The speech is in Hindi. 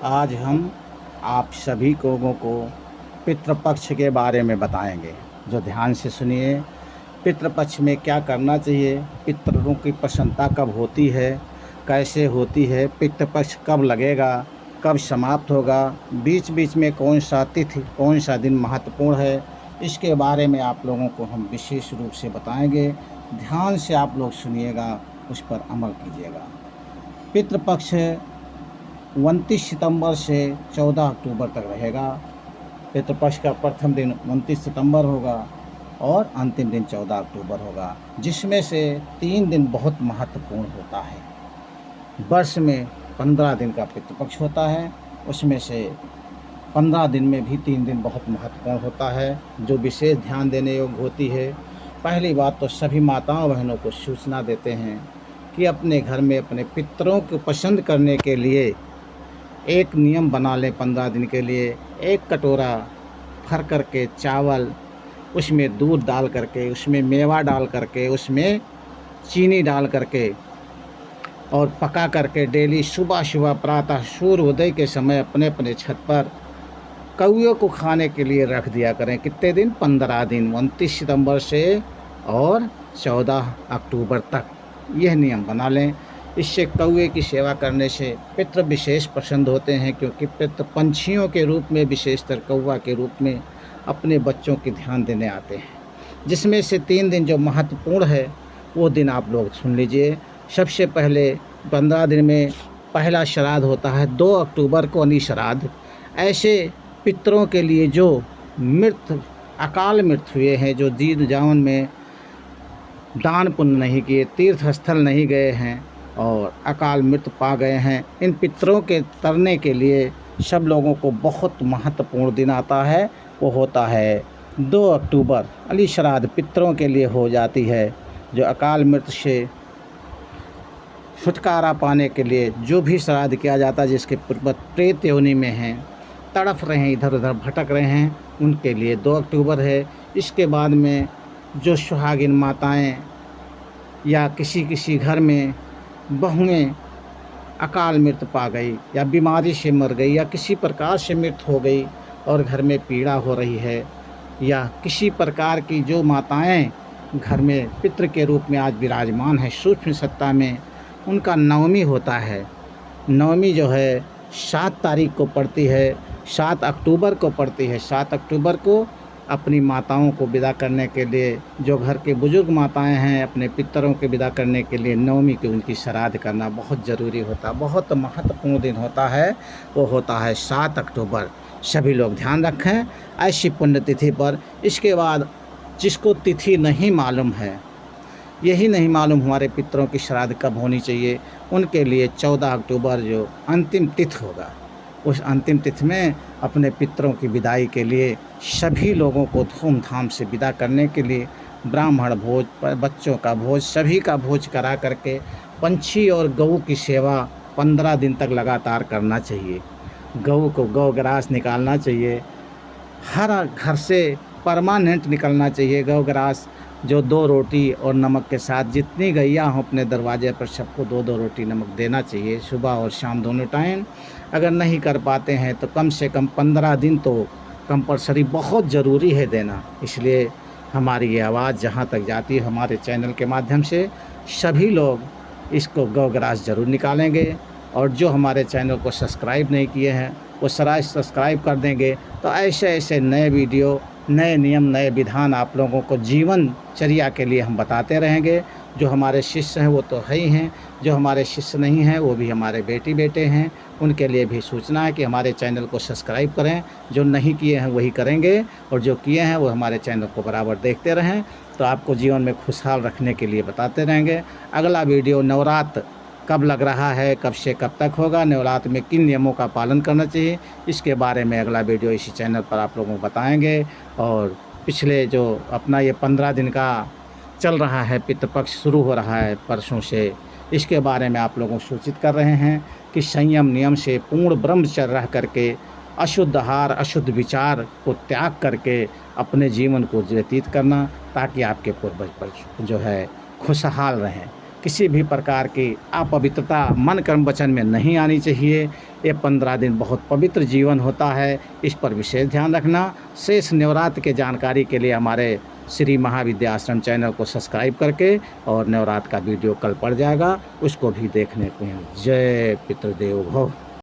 आज हम आप सभी लोगों को पितृपक्ष के बारे में बताएंगे। जो ध्यान से सुनिए। पितृपक्ष में क्या करना चाहिए, पितरों की प्रसन्नता कब होती है, कैसे होती है, पितृपक्ष कब लगेगा, कब समाप्त होगा, बीच बीच में कौन सा तिथि कौन सा दिन महत्वपूर्ण है, इसके बारे में आप लोगों को हम विशेष रूप से बताएंगे। ध्यान से आप लोग सुनिएगा, उस पर अमल कीजिएगा। पितृपक्ष 29 सितंबर से 14 अक्टूबर तक रहेगा। पितृपक्ष का प्रथम दिन 29 सितंबर होगा और अंतिम दिन 14 अक्टूबर होगा, जिसमें से 3 दिन बहुत महत्वपूर्ण होता है। वर्ष में 15 दिन का पितृपक्ष होता है, उसमें से 15 दिन में भी 3 दिन बहुत महत्वपूर्ण होता है, जो विशेष ध्यान देने योग्य होती है। पहली बात तो सभी माताओं बहनों को सूचना देते हैं कि अपने घर में अपने पितरों को पसंद करने के लिए एक नियम बना लें। 15 दिन के लिए एक कटोरा भर करके चावल, उसमें दूध डाल करके, उसमें मेवा डाल करके, उसमें चीनी डाल करके और पका करके डेली सुबह सुबह प्रातः सूर्योदय के समय अपने अपने छत पर कौवे को खाने के लिए रख दिया करें। कितने दिन? 15 दिन, 29 सितंबर से और 14 अक्टूबर तक यह नियम बना लें। इससे कौवे की सेवा करने से पितृ विशेष पसंद होते हैं, क्योंकि पितृ पंछियों के रूप में, विशेषतर कौवा के रूप में अपने बच्चों की ध्यान देने आते हैं। जिसमें से 3 दिन जो महत्वपूर्ण है वो दिन आप लोग सुन लीजिए। सबसे पहले 15 दिन में पहला श्राद्ध होता है 2 अक्टूबर को, अनी श्राद्ध। ऐसे पितरों के लिए जो मृत अकाल मृत्यु हुए हैं, जो जीव जावन में दान पुण्य नहीं किए, तीर्थ स्थल नहीं गए हैं और अकाल मृत्यु पा गए हैं, इन पितरों के तरने के लिए सब लोगों को बहुत महत्वपूर्ण दिन आता है। वो होता है 2 अक्टूबर। अली श्राद्ध पितरों के लिए हो जाती है, जो अकाल मृत्यु से छुटकारा पाने के लिए जो भी श्राद्ध किया जाता है, जिसके पूर्वज प्रेत योनि में हैं, तड़फ रहे हैं, इधर उधर भटक रहे हैं, उनके लिए 2 अक्टूबर है। इसके बाद में जो सुहागिन माताएं या किसी घर में बहुएं अकाल मृत्यु पा गई या बीमारी से मर गई या किसी प्रकार से मृत्यु हो गई और घर में पीड़ा हो रही है, या किसी प्रकार की जो माताएं घर में पितृ के रूप में आज विराजमान है सूक्ष्म सत्ता में, उनका नवमी होता है। नवमी जो है 7 तारीख को पड़ती है, 7 अक्टूबर को पड़ती है। 7 अक्टूबर को अपनी माताओं को विदा करने के लिए, जो घर के बुजुर्ग माताएं हैं, अपने पितरों के विदा करने के लिए नवमी की उनकी श्राद्ध करना बहुत ज़रूरी होता है। बहुत महत्वपूर्ण दिन होता है, वो होता है 7 अक्टूबर। सभी लोग ध्यान रखें ऐसी पुण्यतिथि पर। इसके बाद जिसको तिथि नहीं मालूम है, यही नहीं मालूम हमारे पितरों की श्राद्ध कब होनी चाहिए, उनके लिए 14 अक्टूबर जो अंतिम तिथि होगा, उस अंतिम तिथि में अपने पितरों की विदाई के लिए सभी लोगों को धूमधाम से विदा करने के लिए ब्राह्मण भोज, बच्चों का भोज, सभी का भोज करा करके पंछी और गऊ की सेवा 15 दिन तक लगातार करना चाहिए। गऊ को गौग्रास निकालना चाहिए, हर घर से परमानेंट निकलना चाहिए गौग्रास, जो 2 रोटी और नमक के साथ जितनी गैया हों अपने दरवाजे पर सबको 2-2 रोटी नमक देना चाहिए, सुबह और शाम दोनों टाइम। अगर नहीं कर पाते हैं तो कम से कम 15 दिन तो कंपलसरी बहुत ज़रूरी है देना। इसलिए हमारी ये आवाज़ जहाँ तक जाती है हमारे चैनल के माध्यम से, सभी लोग इसको गौग्रास ज़रूर निकालेंगे। और जो हमारे चैनल को सब्सक्राइब नहीं किए हैं वो सब्सक्राइब कर देंगे, तो ऐसे ऐसे नए वीडियो, नए नियम, नए विधान आप लोगों को जीवनचर्या के लिए हम बताते रहेंगे। जो हमारे शिष्य हैं वो तो है ही हैं, जो हमारे शिष्य नहीं हैं वो भी हमारे बेटी बेटे हैं, उनके लिए भी सूचना है कि हमारे चैनल को सब्सक्राइब करें। जो नहीं किए हैं वही करेंगे, और जो किए हैं वो हमारे चैनल को बराबर देखते रहें, तो आपको जीवन में खुशहाल रखने के लिए बताते रहेंगे। अगला वीडियो नवरात्र कब लग रहा है, कब से कब तक होगा, नवरात्र में किन नियमों का पालन करना चाहिए, इसके बारे में अगला वीडियो इसी चैनल पर आप लोगों को बताएंगे। और पिछले जो अपना ये 15 दिन का चल रहा है, पितृपक्ष शुरू हो रहा है परसों से, इसके बारे में आप लोगों को सूचित कर रहे हैं कि संयम नियम से पूर्ण ब्रह्मचर्य रह करके, अशुद्ध आहार, अशुद्ध विचार को त्याग करके अपने जीवन को व्यतीत करना, ताकि आपके पूर्वज पर जो है खुशहाल रहें। किसी भी प्रकार की अपवित्रता मन कर्म वचन में नहीं आनी चाहिए। ये 15 दिन बहुत पवित्र जीवन होता है, इस पर विशेष ध्यान रखना। शेष नवरात्र के जानकारी के लिए हमारे श्री महाविद्या आश्रम चैनल को सब्सक्राइब करके, और नवरात्र का वीडियो कल पड़ जाएगा, उसको भी देखने को। जय पितृदेव भव।